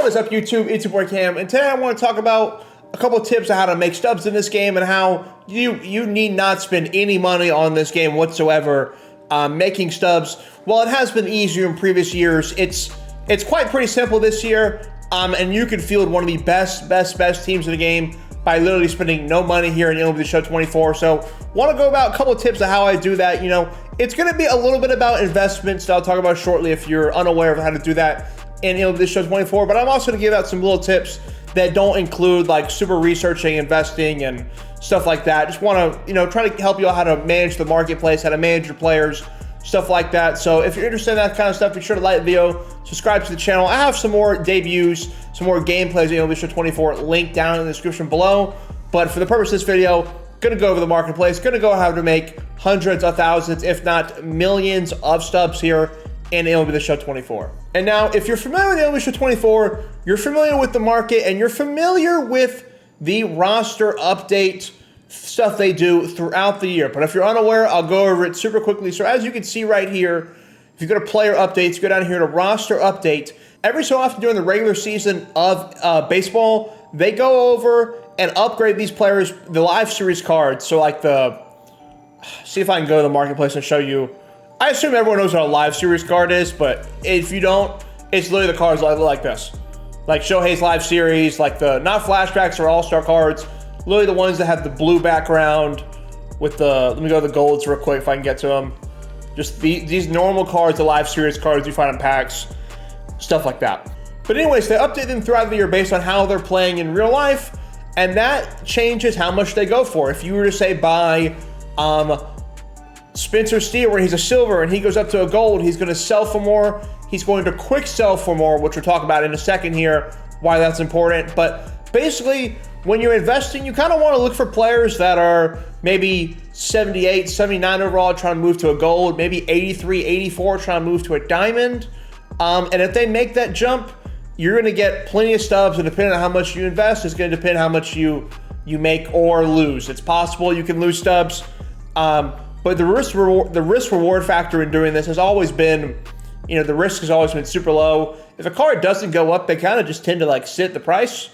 What is up, YouTube? It's your boy Cam, and today I want to talk about a couple of tips on how to make stubs in this game and how you need not spend any money on this game whatsoever making stubs. While it has been easier in previous years, it's quite pretty simple this year, and you can field one of the best teams in the game by literally spending no money here in MLB The Show 24. So want to go about a couple of tips of how I do that. You know, it's going to be a little bit about investments that I'll talk about shortly if you're unaware of how to do that in MLB The Show 24, but I'm also going to give out some little tips that don't include like super researching, investing, and stuff like that. Just want to, try to help you out how to manage the marketplace, how to manage your players, stuff like that. So if you're interested in that kind of stuff, be sure to like the video, subscribe to the channel. I have some more debuts, some more gameplays in MLB The Show 24 linked down in the description below. But for the purpose of this video, gonna go over the marketplace, gonna go how to make hundreds of thousands, if not millions of stubs here in MLB The Show 24. And now, if you're familiar with MLB The Show 24, you're familiar with the market and you're familiar with the roster update stuff they do throughout the year. But if you're unaware, I'll go over it super quickly. So as you can see right here, if you go to player updates, go down here to roster update. Every so often during the regular season of baseball, they go over and upgrade these players, the live series cards. So like see if I can go to the marketplace and show you. I assume everyone knows what a live series card is, but if you don't, it's literally the cards like this. Like Shohei's live series, like not flashbacks or all-star cards, literally the ones that have the blue background with let me go to the golds real quick if I can get to them. Just these normal cards, the live series cards you find in packs, stuff like that. But anyways, they update them throughout the year based on how they're playing in real life, and that changes how much they go for. If you were to say buy Spencer Steele, where he's a silver and he goes up to a gold, he's going to sell for more. He's going to quick sell for more, which we'll talk about in a second here, why that's important. But basically, when you're investing, you kind of want to look for players that are maybe 78, 79 overall, trying to move to a gold, maybe 83, 84, trying to move to a diamond. And if they make that jump, you're going to get plenty of stubs, and depending on how much you invest, it's going to depend how much you make or lose. It's possible you can lose stubs. But the risk reward factor in doing this has always been, the risk has always been super low. If a card doesn't go up, they kind of just tend to like sit the price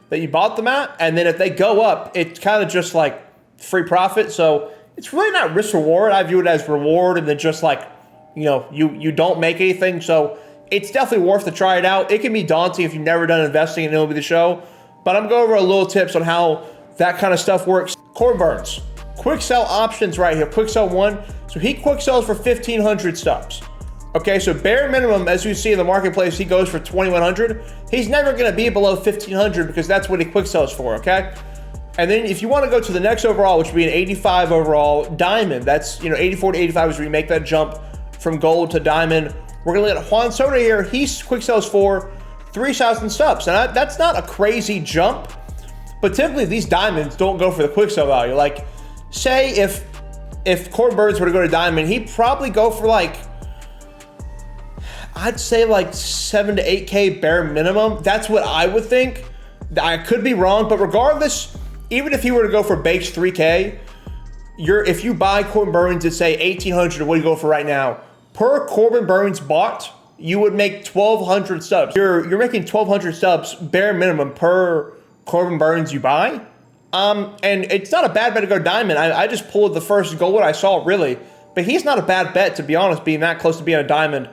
that you bought them at. And then if they go up, it's kind of just like free profit. So it's really not risk reward. I view it as reward and then just like, you don't make anything. So it's definitely worth to try it out. It can be daunting if you've never done investing in MLB The Show, but I'm going over a little tips on how that kind of stuff works. Corbin Burnes. Quick sell options right here. Quick sell 1. So he quick sells for 1,500 stubs. Okay, so bare minimum, as you see in the marketplace, he goes for 2,100. He's never going to be below 1,500 because that's what he quick sells for, okay? And then if you want to go to the next overall, which would be an 85 overall diamond, that's, 84 to 85 is where you make that jump from gold to diamond. We're going to look at Juan Soto here. He quick sells for 3,000 stubs. And that's not a crazy jump, but typically these diamonds don't go for the quick sell value. Like, say if Corbin Burnes were to go to diamond, he'd probably go for like, I'd say like 7 to 8K bare minimum. That's what I would think. I could be wrong, but regardless, even if he were to go for base 3K, if you buy Corbin Burnes at say 1,800, what do you go for right now? Per Corbin Burnes bought, you would make 1,200 stubs. You're making 1,200 stubs bare minimum per Corbin Burnes you buy. And it's not a bad bet to go diamond. I just pulled the first gold I saw, really. But he's not a bad bet, to be honest, being that close to being a diamond.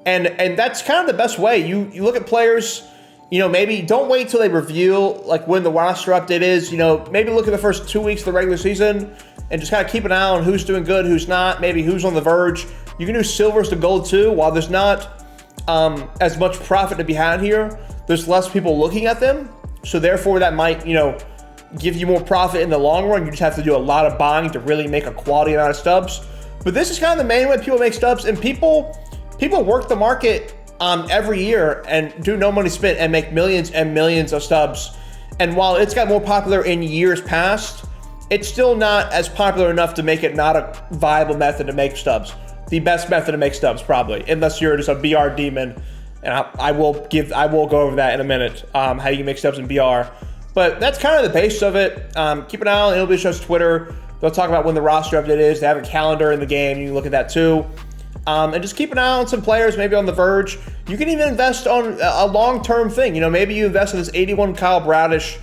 And that's kind of the best way. You look at players, maybe don't wait till they reveal like when the roster update is. Maybe look at the first 2 weeks of the regular season and just kind of keep an eye on who's doing good, who's not, maybe who's on the verge. You can do silvers to gold too. While there's not as much profit to be had here, there's less people looking at them. So therefore that might, give you more profit in the long run. You just have to do a lot of buying to really make a quality amount of stubs. But this is kind of the main way people make stubs, and people work the market every year and do no money spent and make millions and millions of stubs. And while it's got more popular in years past, it's still not as popular enough to make it not a viable method to make stubs. The best method to make stubs, probably, unless you're just a BR demon. And I will go over that in a minute, how you can make stubs in BR. But that's kind of the base of it. Keep an eye on MLB Show's Twitter. They'll talk about when the roster update is. They have a calendar in the game. You can look at that too. And just keep an eye on some players, maybe on the verge. You can even invest on a long-term thing. You know, maybe you invest in this 81 Kyle Bradish,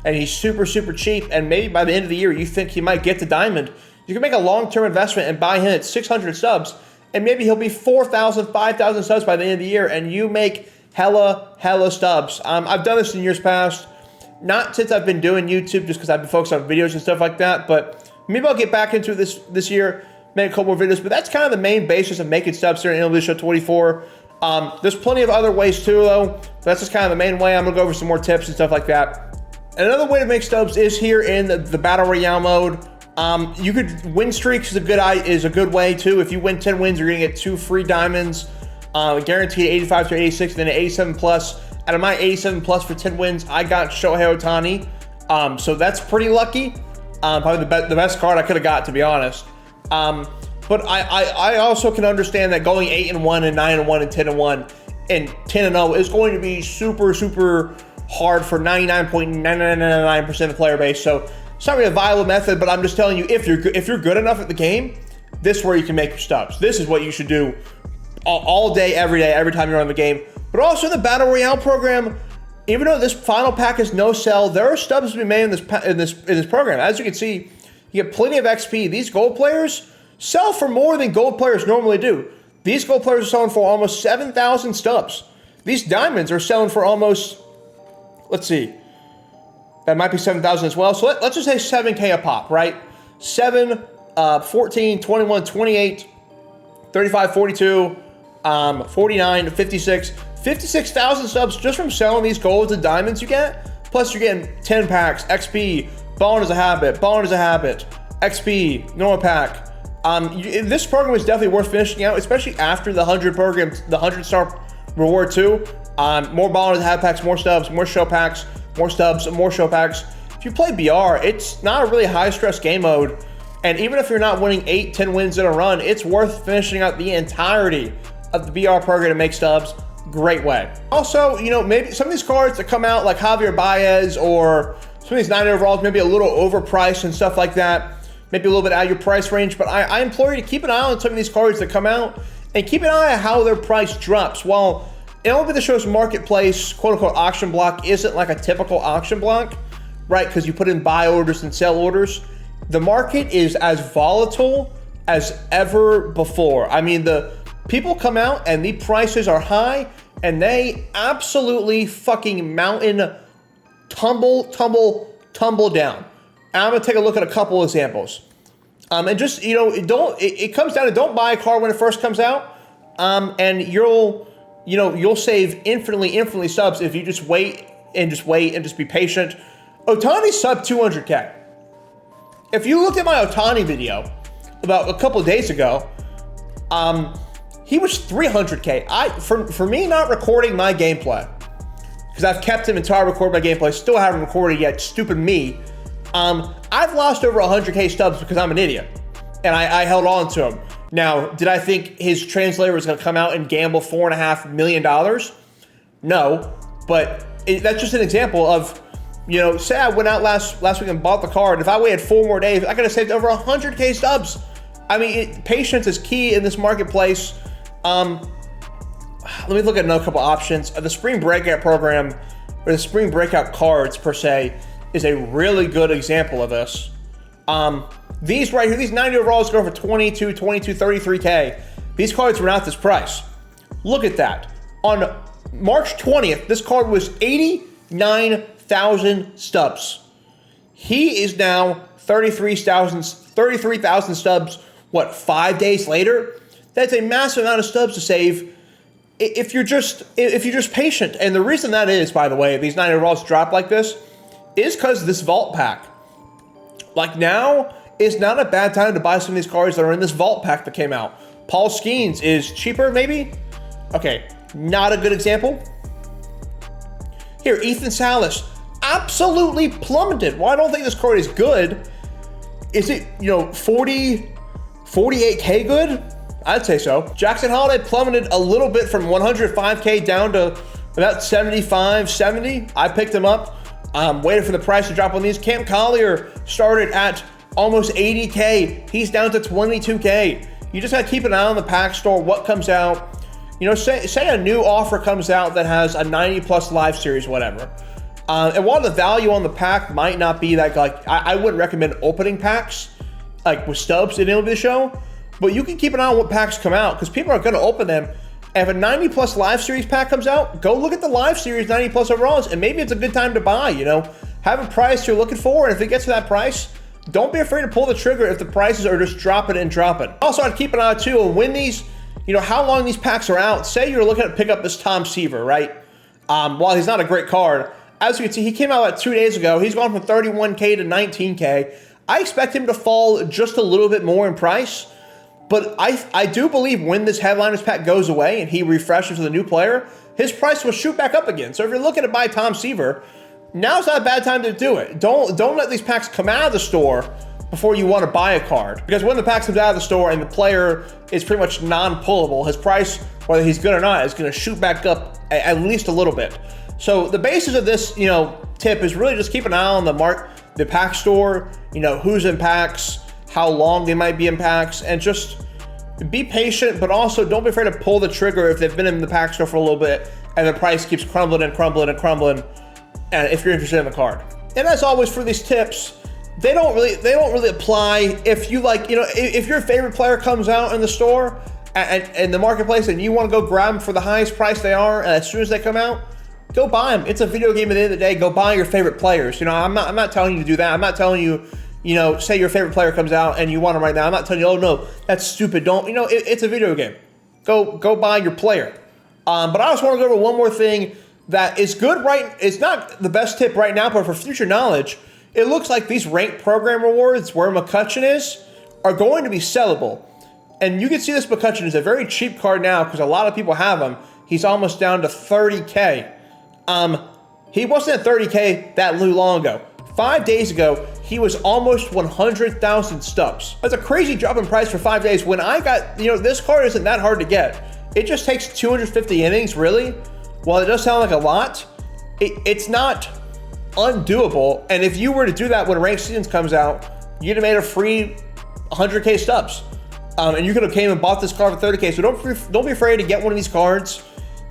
and he's super, super cheap, and maybe by the end of the year, you think he might get to Diamond. You can make a long-term investment and buy him at 600 subs, and maybe he'll be 4,000, 5,000 subs by the end of the year, and you make hella stubs. I've done this in years past, not since I've been doing YouTube, just because I've been focused on videos and stuff like that, but maybe I'll get back into this year, make a couple more videos, but that's kind of the main basis of making stubs here in MLB Show 24. There's plenty of other ways too, though. But that's just kind of the main way. I'm going to go over some more tips and stuff like that. And another way to make stubs is here in the Battle Royale mode. You could win streaks is a good way too. If you win 10 wins, you're going to get 2 free diamonds, guaranteed 85 to 86, then an 87 plus. Out of my 87 plus for 10 wins, I got Shohei Ohtani. So that's pretty lucky. Probably the best card I could have got, to be honest. But I also can understand that going 8-1 and 9-1 and 10-1 and 10-0 is going to be super, super hard for 99.9999% of the player base. So it's not really a viable method, but I'm just telling you, if you're good enough at the game, this is where you can make your stubs. This is what you should do all day, every time you're on the game. But also the Battle Royale program, even though this final pack is no sell, there are stubs to be made in this program. As you can see, you get plenty of XP. These gold players sell for more than gold players normally do. These gold players are selling for almost 7,000 stubs. These diamonds are selling for almost, let's see, that might be 7,000 as well. So let's just say 7K a pop, right? 7, 14, 21, 28, 35, 42, 49, 56. 56,000 subs just from selling these golds and diamonds you get. Plus you're getting 10 packs, XP, balling is a habit, XP, normal pack. This program is definitely worth finishing out, especially after the 100 program, the 100-star reward too. More balling is a habit packs, more stubs, more show packs, more stubs, more show packs. If you play BR, it's not a really high-stress game mode. And even if you're not winning 8, 10 wins in a run, it's worth finishing out the entirety of the BR program to make stubs. Great way. Also, you know, maybe some of these cards that come out like Javier Baez or some of these 9 overalls, maybe a little overpriced and stuff like that, maybe a little bit out of your price range, but I implore you to keep an eye on some of these cards that come out and keep an eye on how their price drops. While MLB The Show's marketplace, quote-unquote auction block, isn't like a typical auction block, right, because you put in buy orders and sell orders, the market is as volatile as ever before. I mean, the people come out and the prices are high and they absolutely fucking mountain tumble down. And I'm gonna take a look at a couple examples. And just, you know, it comes down to don't buy a car when it first comes out. And you'll save infinitely subs if you just wait and just be patient. Ohtani's sub 200K. If you looked at my Ohtani video about a couple of days ago, he was 300K. For me not recording my gameplay, because I've kept him until I record my gameplay, still haven't recorded yet, stupid me. I've lost over 100K stubs because I'm an idiot, and I held on to him. Now, did I think his translator was going to come out and gamble $4.5 million? No, but that's just an example of, you know, say I went out last week and bought the card. If I waited 4 more days, I could have saved over 100K stubs. I mean, patience is key in this marketplace. Let me look at another couple options. The Spring Breakout program, or the Spring Breakout cards per se, is a really good example of this. These right here, these 90 overalls go for 22, 33K. These cards were not this price. Look at that. On March 20th, this card was 89,000 stubs. He is now 33,000 stubs, what, 5 days later? That's a massive amount of stubs to save if you're just patient. And the reason that is, by the way, these 90 overalls drop like this is because this vault pack. Like, now is not a bad time to buy some of these cards that are in this vault pack that came out. Paul Skeens is cheaper, maybe? Okay, not a good example. Here, Ethan Salas, absolutely plummeted. Well, I don't think this card is good. Is it, 48K good? I'd say so. Jackson Holiday plummeted a little bit from 105K down to about 75, 70. I picked him up. Waited for the price to drop on these. Cam Collier started at almost 80K. He's down to 22K. You just gotta keep an eye on the pack store, what comes out. You know, say a new offer comes out that has a 90+ live series, whatever. And while the value on the pack might not be that, like, I wouldn't recommend opening packs, like with Stubs in the show, but you can keep an eye on what packs come out, because people are gonna open them. And if a 90+ live series pack comes out, go look at the live series 90+ overalls, and maybe it's a good time to buy, you know? Have a price you're looking for, and if it gets to that price, don't be afraid to pull the trigger if the prices are just dropping and dropping. Also, I'd keep an eye too on when these, you know, how long these packs are out. Say you're looking to pick up this Tom Seaver, right? While he's not a great card, as you can see, he came out about 2 days ago. He's gone from 31K to 19K. I expect him to fall just a little bit more in price, but I do believe when this Headliners pack goes away and he refreshes with a new player, his price will shoot back up again. So if you're looking to buy Tom Seaver, now's not a bad time to do it. Don't let these packs come out of the store before you want to buy a card. Because when the pack comes out of the store and the player is pretty much non-pullable, his price, whether he's good or not, is going to shoot back up at least a little bit. So the basis of this, you know, tip is really just keep an eye on the pack store, you know, who's in packs, how long they might be in packs, and just be patient, but also don't be afraid to pull the trigger if they've been in the pack store for a little bit and the price keeps crumbling and crumbling and crumbling, and if you're interested in the card. And as always for these tips, they don't really apply if you, like, you know, if your favorite player comes out in the store and in the marketplace and you want to go grab them for the highest price they are, and as soon as they come out, go buy them. It's a video game at the end of the day. Go buy your favorite players. You know, I'm not telling you to do that. I'm not telling you, you know, say your favorite player comes out and you want him right now. I'm not telling you, oh no, that's stupid. Don't, you know, it's a video game. Go buy your player. But I just want to go over one more thing that is good, right? It's not the best tip right now, but for future knowledge, it looks like these ranked program rewards where McCutcheon is are going to be sellable. And you can see this McCutcheon is a very cheap card now because a lot of people have him. He's almost down to 30K. He wasn't at 30K that long ago. 5 days ago, he was almost 100,000 Stubs. That's a crazy drop in price for 5 days. When I got, you know, this card isn't that hard to get. It just takes 250 innings, really. While it does sound like a lot, it's not undoable. And if you were to do that when Ranked Seasons comes out, you'd have made a free 100K Stubs. And you could have came and bought this card for 30K. So don't be afraid to get one of these cards.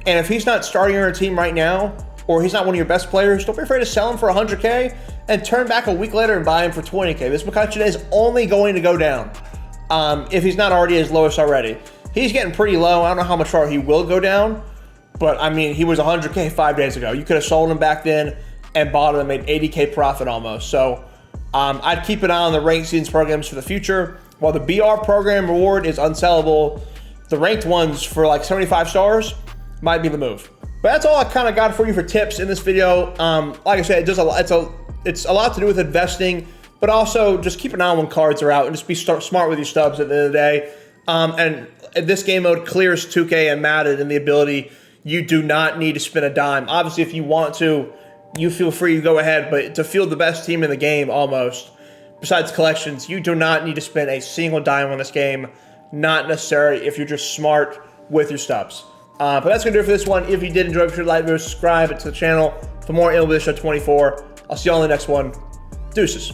And if he's not starting on your team right now, or he's not one of your best players, don't be afraid to sell him for 100K and turn back a week later and buy him for 20K. This McCutcheon is only going to go down if he's not already his lowest already. He's getting pretty low. I don't know how much farther he will go down, but I mean, he was 100K 5 days ago. You could have sold him back then and bought him and made 80K profit almost. So I'd keep an eye on the Ranked Seasons programs for the future. While the BR program reward is unsellable, the ranked ones for like 75 stars might be the move. But that's all I kind of got for you for tips in this video. Like I said, it does it's a lot to do with investing, but also just keep an eye on when cards are out and just be smart with your Stubs at the end of the day. And this game mode clears 2K and Madden and the ability, you do not need to spend a dime. Obviously, if you want to, you feel free to go ahead, but to field the best team in the game almost, besides collections, you do not need to spend a single dime on this game. Not necessary if you're just smart with your Stubs. But that's going to do it for this one. If you did enjoy, be sure to like, video, subscribe to the channel for more MLB Show 24. I'll see you all in the next one. Deuces.